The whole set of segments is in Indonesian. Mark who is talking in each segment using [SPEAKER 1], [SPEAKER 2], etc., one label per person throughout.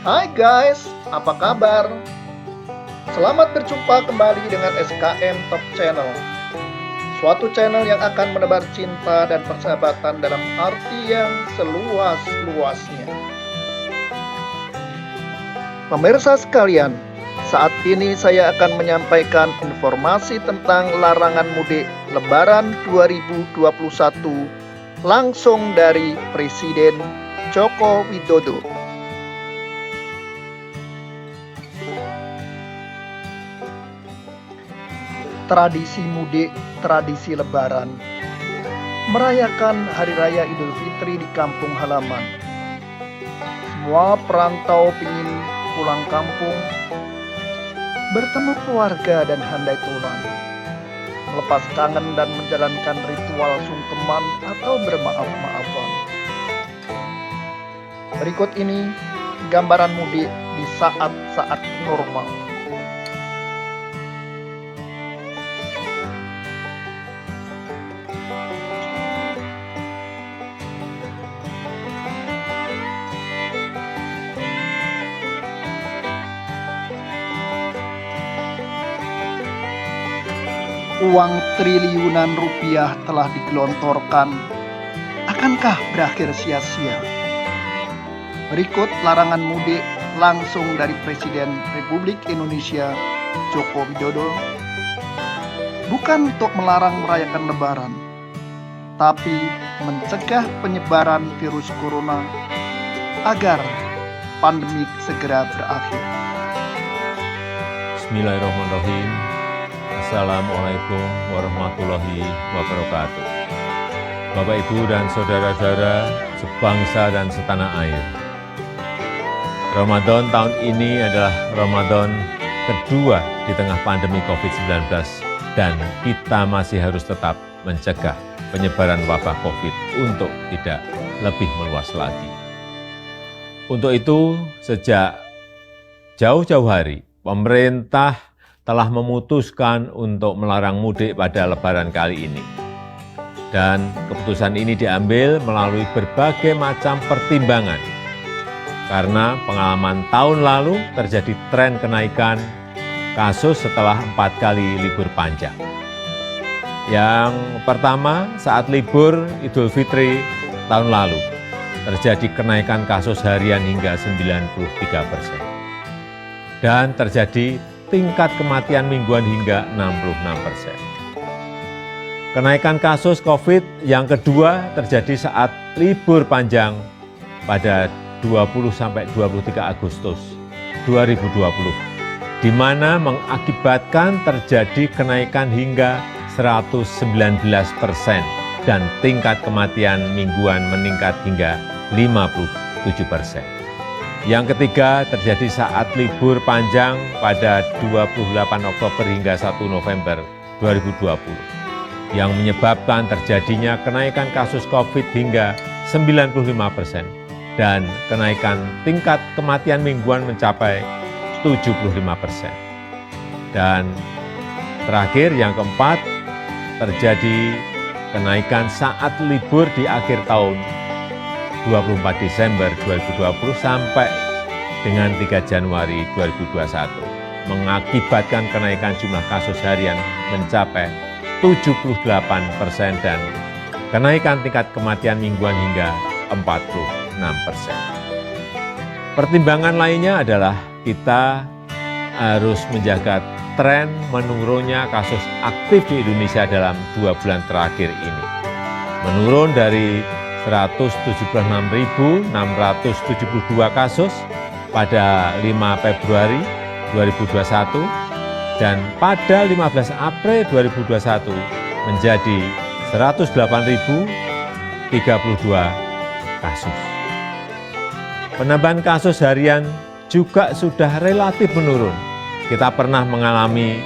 [SPEAKER 1] Hai guys, apa kabar? Selamat berjumpa kembali dengan SKM Top Channel, suatu channel yang akan menebar cinta dan persahabatan dalam arti yang seluas-luasnya. Pemirsa sekalian, saat ini saya akan menyampaikan informasi tentang larangan mudik Lebaran 2021 langsung dari Presiden Joko Widodo. Tradisi mudik, tradisi lebaran, merayakan Hari Raya Idul Fitri di kampung halaman. Semua perantau ingin pulang kampung, bertemu keluarga dan handai tulang, melepas kangen dan menjalankan ritual sungkeman atau bermaaf-maafan. Berikut ini gambaran mudik di saat-saat normal. Uang triliunan rupiah telah digelontorkan, akankah berakhir sia-sia? Berikut larangan mudik langsung dari Presiden Republik Indonesia Joko Widodo. Bukan untuk melarang merayakan Lebaran, tapi mencegah penyebaran virus corona agar pandemi segera berakhir.
[SPEAKER 2] Bismillahirrahmanirrahim. Assalamualaikum warahmatullahi wabarakatuh. Bapak, Ibu, dan saudara-saudara sebangsa dan setanah air. Ramadan tahun ini adalah Ramadan kedua di tengah pandemi COVID-19 dan kita masih harus tetap mencegah penyebaran wabah COVID untuk tidak lebih meluas lagi. Untuk itu, sejak jauh-jauh hari, pemerintah telah memutuskan untuk melarang mudik pada Lebaran kali ini. Dan keputusan ini diambil melalui berbagai macam pertimbangan. Karena pengalaman tahun lalu terjadi tren kenaikan kasus setelah 4 kali libur panjang. Yang pertama, saat libur Idul Fitri tahun lalu, terjadi kenaikan kasus harian hingga 93%. Dan terjadi tingkat kematian mingguan hingga 66%. Kenaikan kasus COVID yang kedua terjadi saat libur panjang pada 20-23 Agustus 2020, di mana mengakibatkan terjadi kenaikan hingga 119% dan tingkat kematian mingguan meningkat hingga 57%. Yang ketiga terjadi saat libur panjang pada 28 Oktober hingga 1 November 2020 yang menyebabkan terjadinya kenaikan kasus COVID hingga 95% dan kenaikan tingkat kematian mingguan mencapai 75%. Dan terakhir yang keempat terjadi kenaikan saat libur di akhir tahun 24 Desember 2020 sampai dengan 3 Januari 2021 mengakibatkan kenaikan jumlah kasus harian mencapai 78% dan kenaikan tingkat kematian mingguan hingga 46%. Pertimbangan lainnya adalah kita harus menjaga tren menurunnya kasus aktif di Indonesia dalam 2 bulan terakhir ini. Menurun dari 176.672 kasus pada 5 Februari 2021 dan pada 15 April 2021 menjadi 108.032 kasus. Penambahan kasus harian juga sudah relatif menurun. Kita pernah mengalami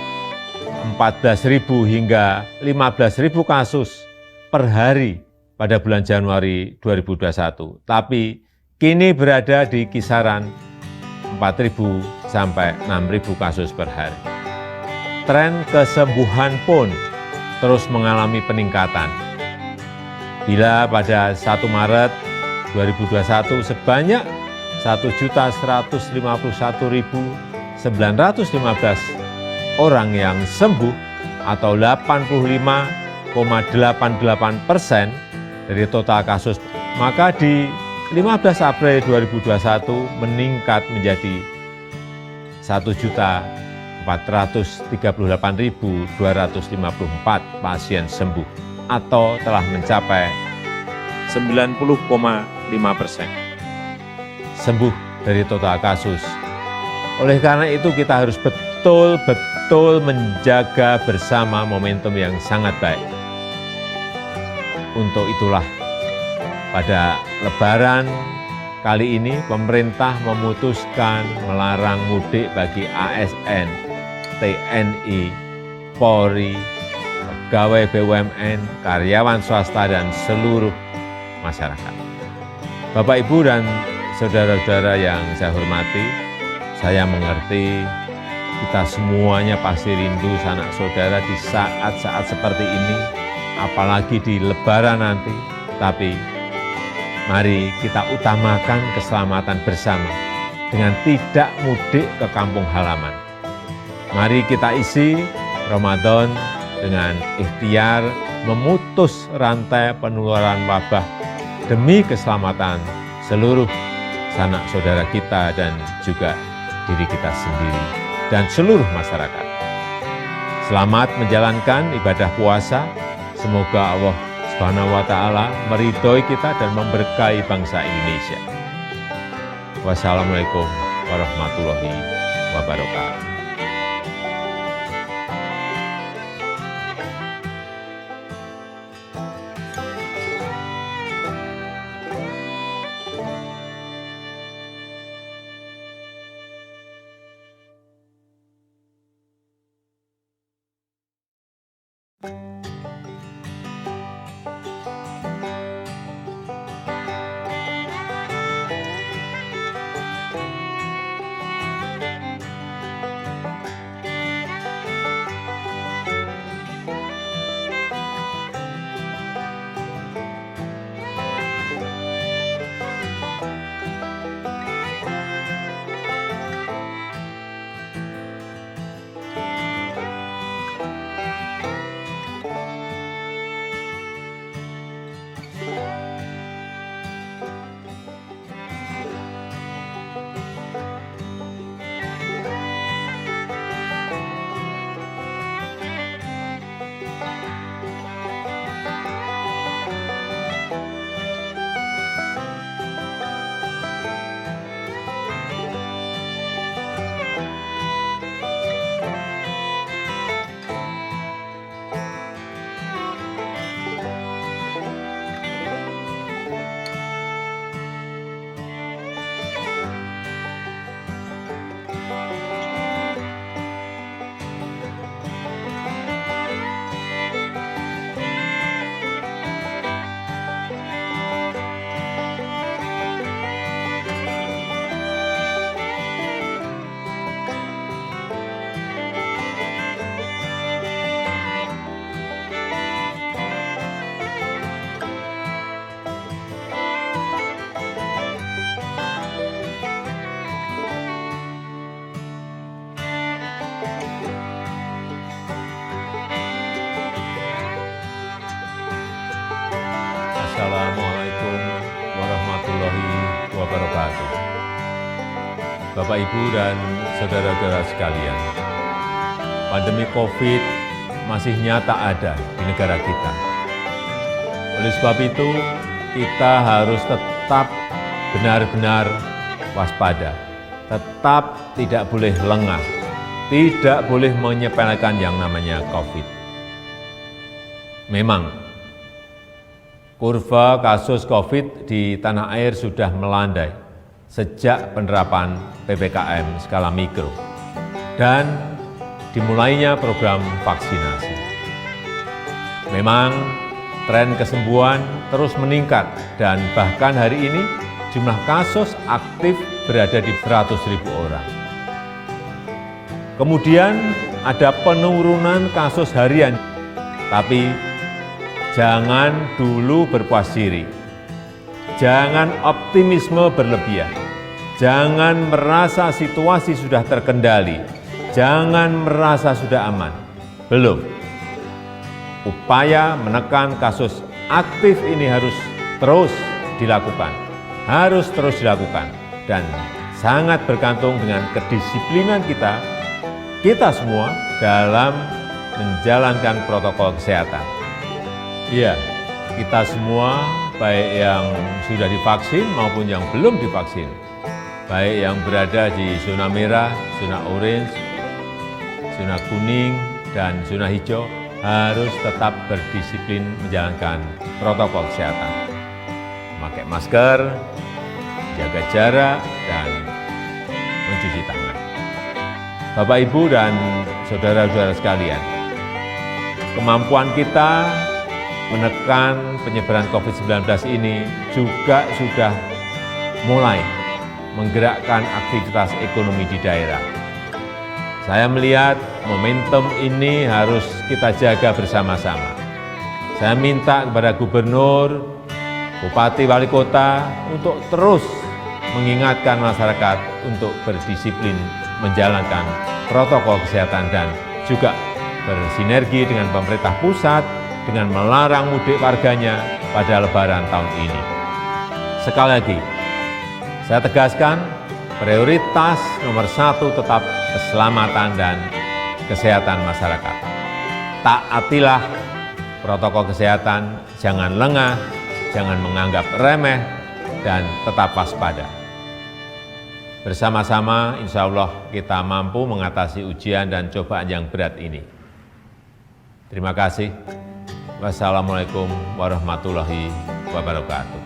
[SPEAKER 2] 14.000 hingga 15.000 kasus per hari pada bulan Januari 2021, tapi kini berada di kisaran 4.000 sampai 6.000 kasus per hari. Tren kesembuhan pun terus mengalami peningkatan. Bila pada 1 Maret 2021 sebanyak 1.151.915 orang yang sembuh atau 85,88% dari total kasus. Maka di 15 April 2021 meningkat menjadi 1.438.254 pasien sembuh atau telah mencapai 90,5% sembuh dari total kasus. Oleh karena itu kita harus betul-betul menjaga bersama momentum yang sangat baik. Untuk itulah pada Lebaran kali ini pemerintah memutuskan melarang mudik bagi ASN, TNI, Polri, pegawai BUMN, karyawan swasta, dan seluruh masyarakat. Bapak, Ibu, dan saudara-saudara yang saya hormati, saya mengerti kita semuanya pasti rindu sanak saudara di saat-saat seperti ini, apalagi di Lebaran nanti. Tapi mari kita utamakan keselamatan bersama dengan tidak mudik ke kampung halaman. Mari kita isi Ramadan dengan ikhtiar memutus rantai penularan wabah demi keselamatan seluruh sanak saudara kita dan juga diri kita sendiri dan seluruh masyarakat. Selamat menjalankan ibadah puasa. Semoga Allah Subhanahu wa Ta'ala meridhoi kita dan memberkahi bangsa Indonesia. Wassalamualaikum warahmatullahi wabarakatuh. Assalamualaikum warahmatullahi wabarakatuh. Bapak, Ibu, dan saudara-saudara sekalian, pandemi COVID masih nyata ada di negara kita. Oleh sebab itu, kita harus tetap benar-benar waspada, tetap tidak boleh lengah, tidak boleh menyepelekan yang namanya COVID. Memang, kurva kasus COVID di tanah air sudah melandai sejak penerapan PPKM skala mikro dan dimulainya program vaksinasi. Memang tren kesembuhan terus meningkat dan bahkan hari ini jumlah kasus aktif berada di 100.000 orang. Kemudian ada penurunan kasus harian, tapi jangan dulu berpuas diri. Jangan optimisme berlebihan. Jangan merasa situasi sudah terkendali, jangan merasa sudah aman. Belum. Upaya menekan kasus aktif ini harus terus dilakukan, dan sangat bergantung dengan kedisiplinan kita semua dalam menjalankan protokol kesehatan. Iya, kita semua, baik yang sudah divaksin maupun yang belum divaksin, baik yang berada di zona merah, zona orange, zona kuning, dan zona hijau, harus tetap berdisiplin menjalankan protokol kesehatan. Memakai masker, jaga jarak, dan mencuci tangan. Bapak, Ibu, dan saudara-saudara sekalian, kemampuan kita menekan penyebaran COVID-19 ini juga sudah mulai menggerakkan aktivitas ekonomi di daerah. Saya melihat momentum ini harus kita jaga bersama-sama. Saya minta kepada gubernur, bupati, wali kota untuk terus mengingatkan masyarakat untuk berdisiplin menjalankan protokol kesehatan dan juga bersinergi dengan pemerintah pusat dengan melarang mudik warganya pada Lebaran tahun ini. Sekali lagi, saya tegaskan prioritas nomor 1 tetap keselamatan dan kesehatan masyarakat. Taatilah protokol kesehatan, jangan lengah, jangan menganggap remeh, dan tetap waspada. Bersama-sama, insya Allah kita mampu mengatasi ujian dan cobaan yang berat ini. Terima kasih. Wassalamualaikum warahmatullahi wabarakatuh.